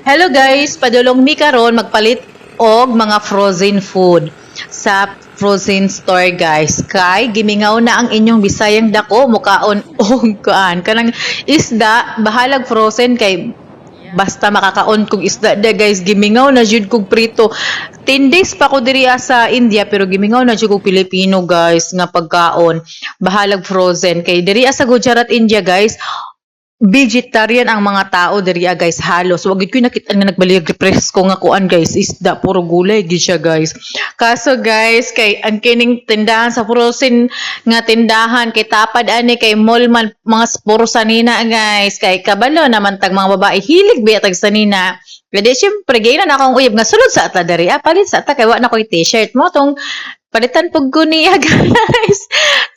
Hello guys, padulong mi karon magpalit og mga frozen food sa frozen store guys. Kay gimingaw na ang inyong Bisayang dako mukaon og kuan kanang isda bahalag frozen kay basta makakaon kog isda da guys, gimingaw na jud kog prito. 10 days pa ko diri sa India pero gimingaw na jud kog Pilipino guys nga pagkaon bahalag frozen kay diri sa Gujarat, India guys. Vegetarian ang mga tao diri guys, halos wag gid ko nakita nga nagbalig presko nga kuan guys, isda puro gulay gid siya guys. Kaso guys kay ang kining tindahan sa frozen nga tindahan kay tapad ani kay mall man mga puro sanina guys, kay kabalo naman tag mga babae hilig biya tag sanina. Kaya syempre gay na akong uyab nga sulod sa ata diri palit sa ata kay wa na koy t-shirt mo tong palitan pag niya guys.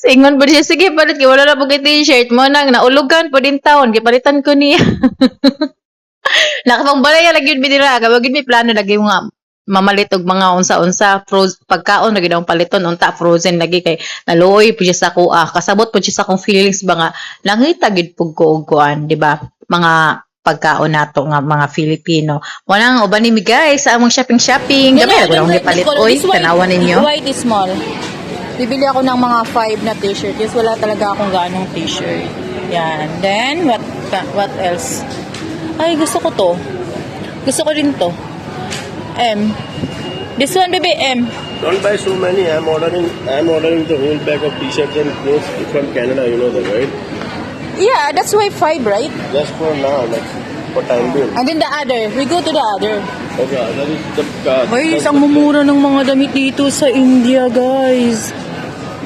Singon po siya, sige palit kay wala na po t-shirt mo nang naulugan po din taon, gipalitan ko niya. Nakapangbalay lagi yun binira, kapag yun may plano lagi mga mamalit og mga unsa-unsa pagkaon lagi daw paliton unta frozen lagi kay naluoy po siya sa kuha. Kasabot po siya sa akong feelings ba nga langita gid pug ko og kuan, di ba? Mga pagkaon nato nga mga Filipino. Walang uban ni guys sa among shopping. Gamay ra akong gipalit oy, tanawan ninyo. White is small. Bibili ako ng mga 5 na t-shirt. Yes, wala talaga akong ganong t-shirt. Yan. Then, what else? Ay, gusto ko to. Gusto ko rin to. M. This one, baby, M. Don't buy so many. I'm ordering the whole bag of t-shirts and clothes from Canada. You know that, right? Yeah, that's why 5, right? Just for now, like for time being. And then the other. We go to the other. Okay, that is the. Ay, isang mumura ng mga damit dito sa India, guys.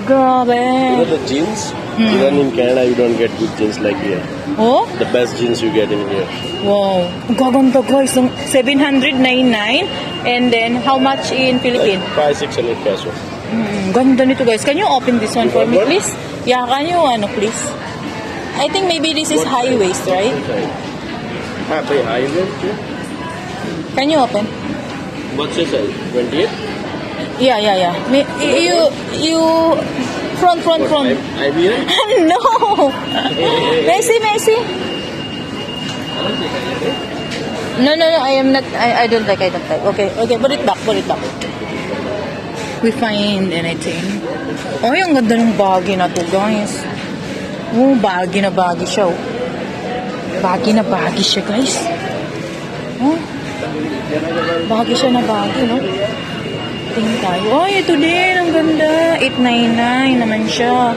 Grabe. You know the jeans? Even in Canada, you don't get good jeans like here. Oh? The best jeans you get in here. Wow. Ang gaganda, guys. 799. And then, how much in Philippines? Like 500-600 pesos. Ganda nito, guys. Can you open this one for me, What? please? Yeah, can you, please? I think maybe this is high waist, right? High waist. Can you open? What's your size? 28? Yeah. You front. I wear? No. Messi. No. I am not. I don't like. Okay. Put it back. We find anything. Oh, ang ganda ng bagay na to, guys. Oh, bagay na bagay siya. Oh. Bagay na bagay siya, guys. Oh. Bagay siya na bagay, no? Tingin tayo. Oh, ito din. Ang ganda. 899 naman siya.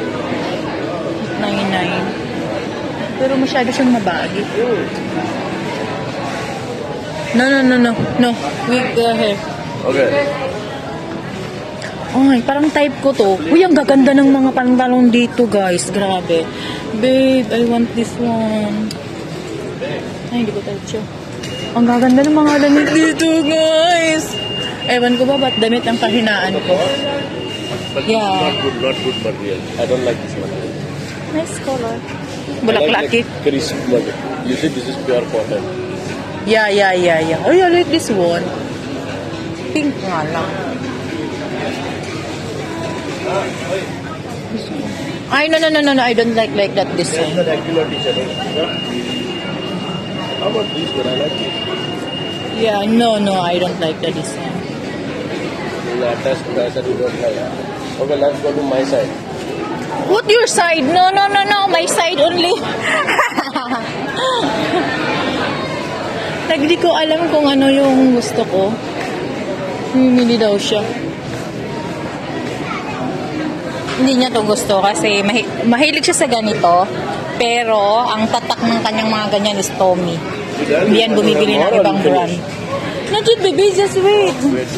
899. Pero masyado siyang mabagi. No. We go here. Okay. Ay, parang type ko to. Uy, ang gaganda ng mga pantalon dito, guys. Grabe. Babe, I want this one. Ay, hindi ko type siya. Ang gaganda ng mga damit dito, guys. Ewan ko ba ba't damit ang kahinaan ko? But Yeah. not good material. I don't like this material. Nice color. I like Bulaklaki. crisp material. You see, this is pure cotton. Yeah. Oh, I like this one. Pink nga lang. Ay, no. I don't like that this That's one. the regular t-shirt. Yeah? How about this one? I like this. Yeah, no, I don't like that this one. Latest guys that you don't like. Okay, let's go to my side. What your side? No. My side only. Di ko alam kung ano yung gusto ko. Humili daw siya. Hindi niya to gusto kasi mahilig siya sa ganito. Pero ang tatak ng kanyang mga ganyan is Tommy. Hindi yan bumibili ng ibang brand. Not baby, just wait. Wait.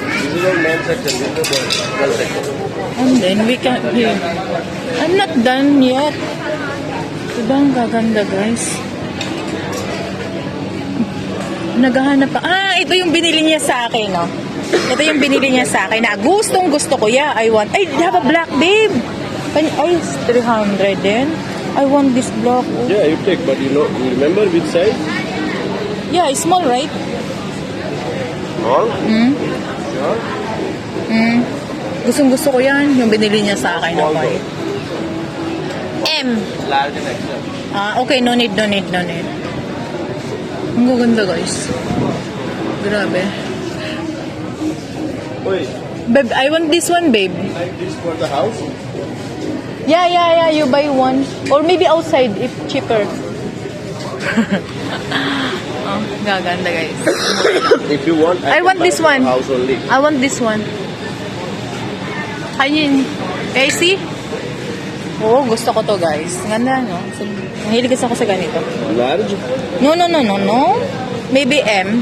This is all men's section. This is the girl section. And then we can here. I'm not done yet. Diba ang gaganda, guys? Naghahanap pa. Ito yung binili niya sa akin, no? Ito yung binili niya sa akin na gustong gusto ko. Yeah, I want. Ay, have a black, babe. Ay, 300 din. I want this black. Oh. Yeah, you take, but you remember which size? Yeah, it's small, right? Small? Sure? Gustong gusto ko yan. Yung binili niya sa akin. Small Okay. though. M. Large and extra. Okay, no need. Ang gaganda, guys. Grabe. Wait, Babe, I want this one, babe. like this for the house? Yeah. You buy one. Or maybe outside if cheaper. Oh, gaganda, guys. If you want, I can want buy this for one. house only. I want this one. Ayun. See? Oo, gusto ko to, guys. Ganda, no? Mahilig kasi ako sa ganito. Large? No. Maybe M.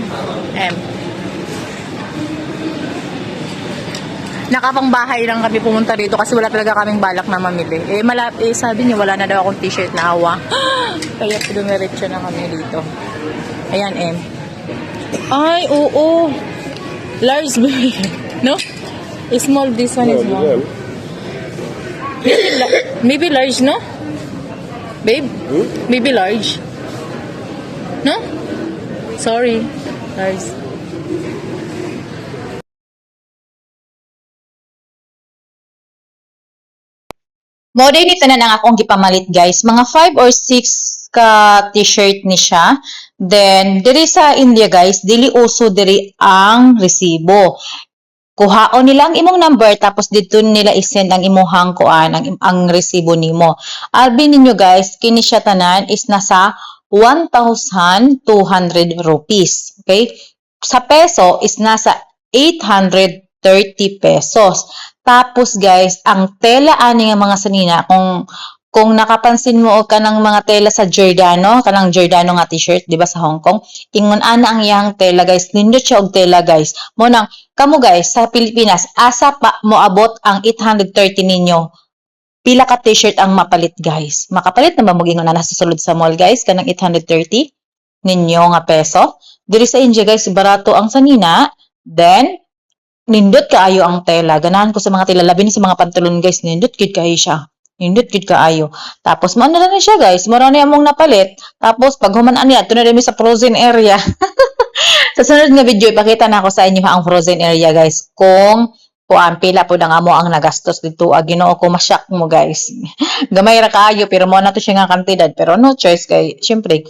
Nakapangbahay lang kami pumunta dito kasi wala talaga kaming balak na mamili. Sabi niya wala na daw akong t-shirt na hawa. Kaya dumiretso na kami dito. Ayan, M. Ay, oo. Large, baby. No? Small, this one is No, small. Maybe large, no? Babe? Maybe large. No? Sorry. Large. Mo din ito na nga akong gipamalit guys. Mga 5 or 6 ka t-shirt ni siya. Then diri sa India guys, dili uso diri ang resibo. Kuhaon nila ang imong number tapos dito nila i-send ang imuhang kuan ang resibo nimo. Albi ninyo guys, kini siya tanan is nasa 1,200 rupees. Okay? Sa peso is nasa 830 pesos. Tapos guys, ang tela ani nga mga sanina kung nakapansin mo og kanang mga tela sa Giordano, kanang Giordano nga t-shirt, di ba sa Hong Kong, ingon ana ang iyang tela guys, nindot siya og tela guys. Mo nang kamo guys sa Pilipinas, asa pa moabot ang 830 ninyo? Pila ka t-shirt ang mapalit guys? Makapalit na ba mo gingon na sa sulod sa mall guys kanang 830 ninyo nga peso? Diri sa India guys, barato ang sanina. Then nindot kaayo ang tela. Ganahan ko sa mga tela, labi na sa mga pantalon guys, nindot gid kaayo siya. Nindot gid kaayo. Tapos maano na siya guys, mura na among napalit. Tapos pag human-an niya, na rin sa frozen area. Sa sunod nga video, ipakita na ako sa inyo ang frozen area guys. Kung pila po na nga mo ang nagastos dito. Ginoo ko, masyak mo guys. Gamay ra kaayo, pero mo na to siya nga kantidad. Pero no choice kay, syempre,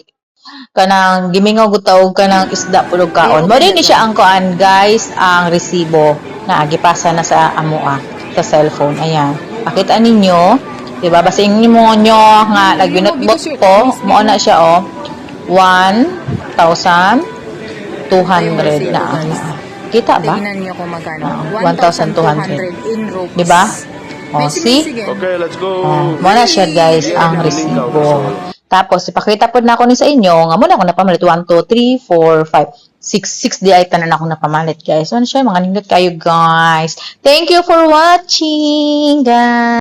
kanang gimingaw gutaw kanang isda pulog kaon. Mo din ni siya ang kuan guys, ang resibo na gipasa na sa amoa sa cellphone. Ayan. Pakita ninyo, 'di ba? Basahin niyo nga nagbinotbot ko, mo na siya oh. 1,200 na. Kita ba? Tingnan niyo kung magkano. 1,200. In rupees. 'Di ba? Oh, see? Okay, let's go. Mo na siya guys ang resibo. Tapos, ipakita po na ako ni sa inyo, nga muna ako napamalit. 1, 2, 3, 4, 5, 6 di ay tanan ako napamalit, guys. So, ano siya, mga nindot kayo, guys. Thank you for watching, guys.